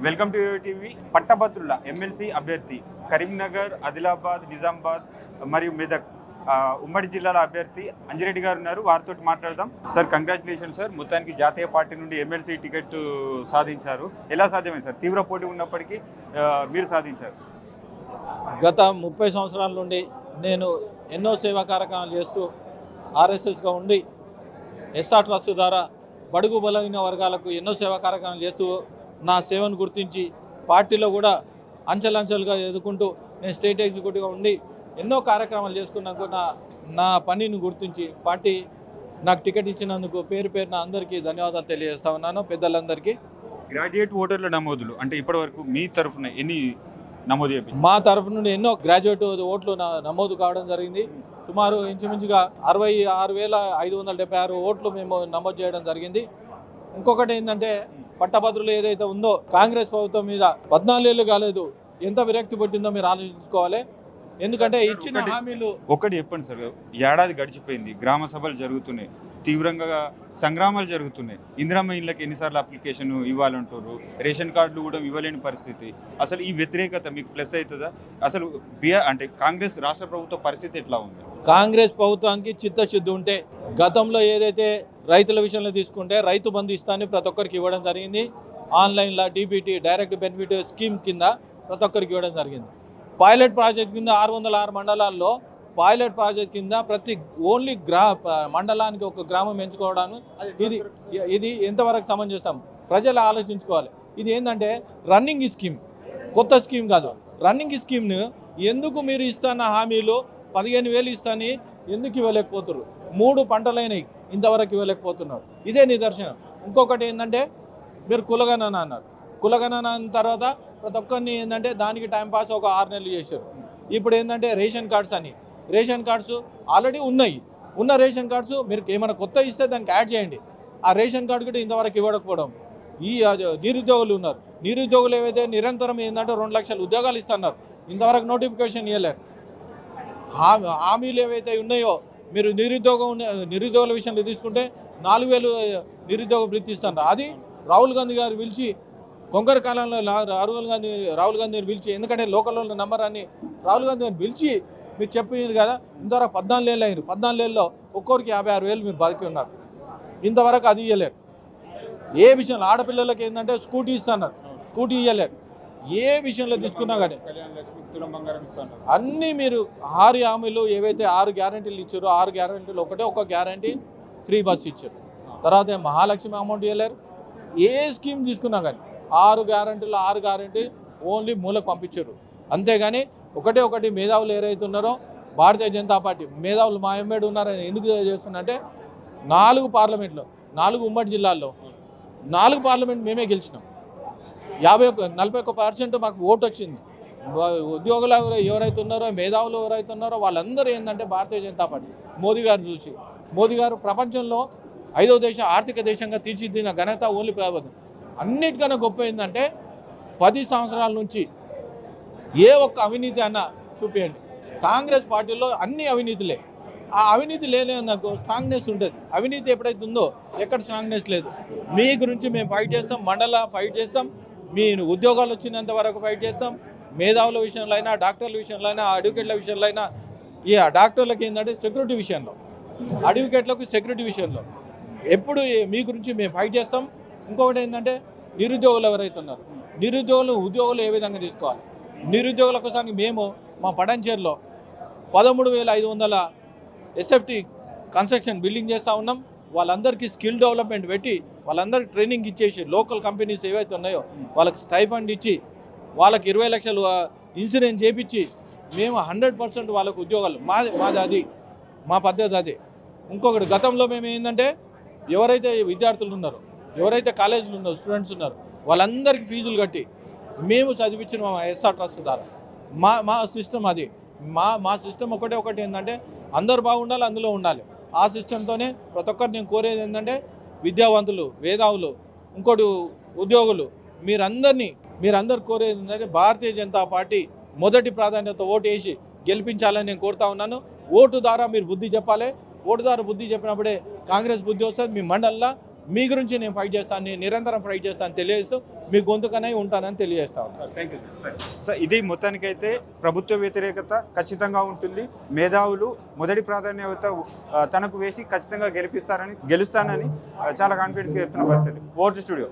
Welcome to TV. పట్టభద్రుల MLC అభ్యర్థి కరీంనగర్, ఆదిలాబాద్, నిజామాబాద్ మరియు మెదక్ ఉమ్మడి జిల్లాల అభ్యర్థి అంజిరెడ్డి గారు ఉన్నారు. వారితో మాట్లాడదాం. Sir, congratulation sir. మొత్తానికి జాతీయ పార్టీ నుండి ఎమ్మెల్సీ టికెట్ సాధించారు. ఎలా సాధ్యమైంది సార్? తీవ్ర పోటీ ఉన్నప్పటికీ మీరు సాధించారు. గత 30 సంవత్సరాల నుండి నేను ఎన్నో సేవా కార్యక్రమాలు చేస్తూ ఆర్ఎస్ఎస్గా ఉండి ఎస్ఆర్ ట్రస్ట్ ద్వారా బడుగు బలహీన వర్గాలకు ఎన్నో సేవా కార్యక్రమాలు చేస్తూ నా సేవను గుర్తించి పార్టీలో కూడా అంచెలంచెలుగా ఎదుర్కొంటూ నేను స్టేట్ ఎగ్జిక్యూటివ్గా ఉండి ఎన్నో కార్యక్రమాలు చేసుకున్నాక నా పనిని గుర్తించి పార్టీ నాకు టికెట్ ఇచ్చినందుకు పేరు పేరున అందరికీ ధన్యవాదాలు తెలియజేస్తా ఉన్నాను. పెద్దలందరికీ. గ్రాడ్యుయేట్ ఓటర్ల నమోదులు అంటే ఇప్పటివరకు మీ తరఫున ఎన్ని నమోదు చేయించారు? మా తరఫు నుండి ఎన్నో గ్రాడ్యుయేట్ ఓట్లు నమోదు కావడం జరిగింది. సుమారు ఇంచుమించుగా 66,576 ఓట్లు మేము నమోదు చేయడం జరిగింది. ఇంకొకటి ఏంటంటే, పట్టభద్రులు ఏదైతే ఉందో కాంగ్రెస్ ప్రభుత్వం మీద 14 ఏళ్ళు కాలేదు, ఎంత విరక్తి పట్టిందో మీరు ఆలోచించుకోవాలి. ఎందుకంటే ఇచ్చిన హామీలు ఒకటి చెప్పండి సార్. ఏడాది గడిచిపోయింది, గ్రామ సభలు జరుగుతున్నాయి, తీవ్రంగా సంగ్రామాలు జరుగుతున్నాయి. ఇందిరమ్మ ఇళ్ళకి ఎన్నిసార్లు అప్లికేషన్ ఇవ్వాలంటారు, రేషన్ కార్డులు కూడా ఇవ్వలేని పరిస్థితి. అసలు ఈ వ్యతిరేకత మీకు ప్లస్ అవుతుందా? అసలు అంటే కాంగ్రెస్ రాష్ట్ర ప్రభుత్వ పరిస్థితి ఎట్లా ఉంది? కాంగ్రెస్ ప్రభుత్వానికి చిత్తశుద్ధి ఉంటే గతంలో ఏదైతే రైతుల విషయంలో తీసుకుంటే రైతు బంధు ఇస్తాన్ని ప్రతి ఒక్కరికి ఇవ్వడం జరిగింది. ఆన్లైన్లో డీబీటీ డైరెక్ట్ బెనిఫిట్ స్కీమ్ కింద ప్రతి ఒక్కరికి ఇవ్వడం జరిగింది. పైలట్ ప్రాజెక్ట్ కింద 606 మండలాల్లో పైలట్ ప్రాజెక్ట్ కింద ప్రతి ఓన్లీ మండలానికి ఒక గ్రామం ఎంచుకోవడానికి ఇది ఎంతవరకు సమంజసం ప్రజలు ఆలోచించుకోవాలి. ఇది ఏంటంటే రన్నింగ్ స్కీమ్, కొత్త స్కీమ్ కాదు. రన్నింగ్ స్కీమ్ను ఎందుకు మీరు ఇస్తున్న హామీలు 15,000 ఇస్తాని ఎందుకు ఇవ్వలేకపోతున్నారు? 3 పంటలైనవి ఇంతవరకు ఇవ్వలేకపోతున్నారు. ఇదే నిదర్శనం. ఇంకొకటి ఏంటంటే, మీరు కులగణన అన్నారు. కులగణన అన్న తర్వాత ప్రతి ఒక్కరిని ఏంటంటే దానికి టైంపాస్ ఒక 6 నెలలు చేశారు. ఇప్పుడు ఏంటంటే రేషన్ కార్డ్స్ అని, రేషన్ కార్డ్స్ ఆల్రెడీ ఉన్నాయి. ఉన్న రేషన్ కార్డ్స్ మీరు ఏమైనా కొత్త ఇస్తే దానికి యాడ్ చేయండి. ఆ రేషన్ కార్డు కూడా ఇంతవరకు ఇవ్వకపోవడం. ఈ నిరుద్యోగులు ఉన్నారు. నిరుద్యోగులు ఏవైతే నిరంతరం ఏంటంటే 2 లక్షల ఉద్యోగాలు ఇస్తున్నారు, ఇంతవరకు నోటిఫికేషన్ ఇవ్వలేరు. హామీలు ఏవైతే ఉన్నాయో మీరు నిరుద్యోగుల విషయంలో తీసుకుంటే 4,000 నిరుద్యోగ వృత్తి ఇస్తున్నారు. అది రాహుల్ గాంధీ గారు పిలిచి కొంగర కాలంలో రాహుల్ గాంధీని పిలిచి, ఎందుకంటే లోకల్లో ఉన్న నంబర్ అని రాహుల్ గాంధీ గారిని పిలిచి మీరు చెప్పారు కదా, ఇంతవరకు 14 ఏళ్ళు అయ్యారు. 14 ఏళ్ళలో ఒక్కొక్కరికి 56,000 మీరు బతికి ఉన్నారు. ఇంతవరకు అది ఇవ్వలేరు. ఏ విషయంలో ఆడపిల్లలకి ఏంటంటే స్కూటీ ఇస్తున్నారు, స్కూటీ ఇవ్వలేరు. ఏ విషయంలో తీసుకున్నా కానీ అన్నీ మీరు 6 హామీలు ఏవైతే 6 గ్యారంటీలు ఇచ్చారో 6 గ్యారంటీలు ఒక గ్యారంటీ ఫ్రీ బస్ ఇచ్చారు. తర్వాత మహాలక్ష్మి అమౌంట్ ఇవ్వలేరు. ఏ స్కీమ్ తీసుకున్నా కానీ 6 గ్యారంటీ ఓన్లీ మూలకు పంపించారు. అంతేగాని ఒకటి మేధావులు ఎవరైతే ఉన్నారో భారతీయ జనతా పార్టీ మేధావులు మా ఎమ్మెల్యే ఉన్నారని ఎందుకు చేస్తున్నారంటే 4 పార్లమెంట్లో 4 ఉమ్మడి జిల్లాల్లో 4 పార్లమెంట్ మేమే గెలిచినాం. 41% మాకు ఓటు వచ్చింది. ఉద్యోగులు ఎవరైతే ఉన్నారో మేధావులు ఎవరైతే ఉన్నారో వాళ్ళందరూ ఏంటంటే భారతీయ జనతా పార్టీ మోదీ గారు చూసి, మోదీ గారు ప్రపంచంలో 5వ దేశం ఆర్థిక దేశంగా తీర్చిదిద్దిన ఘనత ఓన్లీ ప్రభుత్వం. అన్నిటికన్నా గొప్ప ఏంటంటే 10 సంవత్సరాల నుంచి ఏ ఒక్క అవినీతి అన్నా చూపించండి. కాంగ్రెస్ పార్టీలో అన్ని అవినీతులే. ఆ అవినీతి లేదనుకో స్ట్రాంగ్నెస్ ఉంటుంది. అవినీతి ఎప్పుడైతే ఉందో ఎక్కడ స్ట్రాంగ్నెస్ లేదు. మీ గురించి మేము ఫైట్ చేస్తాం, మండల ఫైట్ చేస్తాం, మీ ఉద్యోగాలు వచ్చినంత వరకు ఫైట్ చేస్తాం. మేధావుల విషయంలో అయినా, డాక్టర్ల విషయంలో అయినా, అడ్వకేట్ల విషయంలో అయినా. ఈ డాక్టర్లకి ఏంటంటే సెక్యూరిటీ విషయంలో, అడ్వకేట్లకు సెక్యూరిటీ విషయంలో ఎప్పుడు మీ గురించి మేము ఫైట్ చేస్తాం. ఇంకొకటి ఏంటంటే నిరుద్యోగులు ఎవరైతే ఉన్నారో ఉద్యోగులు ఏ విధంగా తీసుకోవాలి, నిరుద్యోగుల కోసానికి మేము మా పడంచేరులో 13,500 ఎస్ఎఫ్టీ కన్స్ట్రక్షన్ బిల్డింగ్ చేస్తూ ఉన్నాం. వాళ్ళందరికీ స్కిల్ డెవలప్మెంట్ పెట్టి వాళ్ళందరికీ ట్రైనింగ్ ఇచ్చేసి లోకల్ కంపెనీస్ ఏవైతే ఉన్నాయో వాళ్ళకి స్టైఫండ్ ఇచ్చి వాళ్ళకి 20 లక్షలు ఇన్సూరెన్స్ చేయించి మేము 100% వాళ్ళకు ఉద్యోగాలు మాది అది మా పద్ధతి అదే. ఇంకొకటి గతంలో మేము ఏంటంటే ఎవరైతే విద్యార్థులు ఉన్నారో, ఎవరైతే కాలేజీలు ఉన్నారో, స్టూడెంట్స్ ఉన్నారో వాళ్ళందరికీ ఫీజులు కట్టి మేము చదివించిన మా ఎస్ఆర్ ట్రస్ట్ ద్వారా మా సిస్టమ్ అది. మా సిస్టమ్ ఒకటి ఏంటంటే అందరు బాగుండాలి, అందులో ఉండాలి. ఆ సిస్టంతోనే ప్రతి ఒక్కరు నేను కోరేది ఏంటంటే విద్యావంతులు, మేధావులు, ఇంకోటి ఉద్యోగులు, మీరందరూ కోరేది ఏంటంటే భారతీయ జనతా పార్టీ మొదటి ప్రాధాన్యత ఓటు వేసి గెలిపించాలని నేను కోరుతా ఉన్నాను. ఓటు ద్వారా మీరు బుద్ధి చెప్పాలి. ఓటు ద్వారా బుద్ధి చెప్పినప్పుడే కాంగ్రెస్ బుద్ధి వస్తుంది. మీ మండలంలో మీ గురించి నేను ఫైట్ చేస్తాను, నిరంతరం ఫైట్ చేస్తాను తెలియజేస్తూ మీ గొంతుకనే ఉంటానని తెలియజేస్తాను. Thank you sir. ఇది మొత్తానికైతే ప్రభుత్వ వ్యతిరేకత ఖచ్చితంగా ఉంటుంది. మేధావులు మొదటి ప్రాధాన్యత తనకు వేసి ఖచ్చితంగా గెలుస్తానని చాలా కాన్ఫిడెన్స్గా చెప్తున్న పరిస్థితి. Over to studio.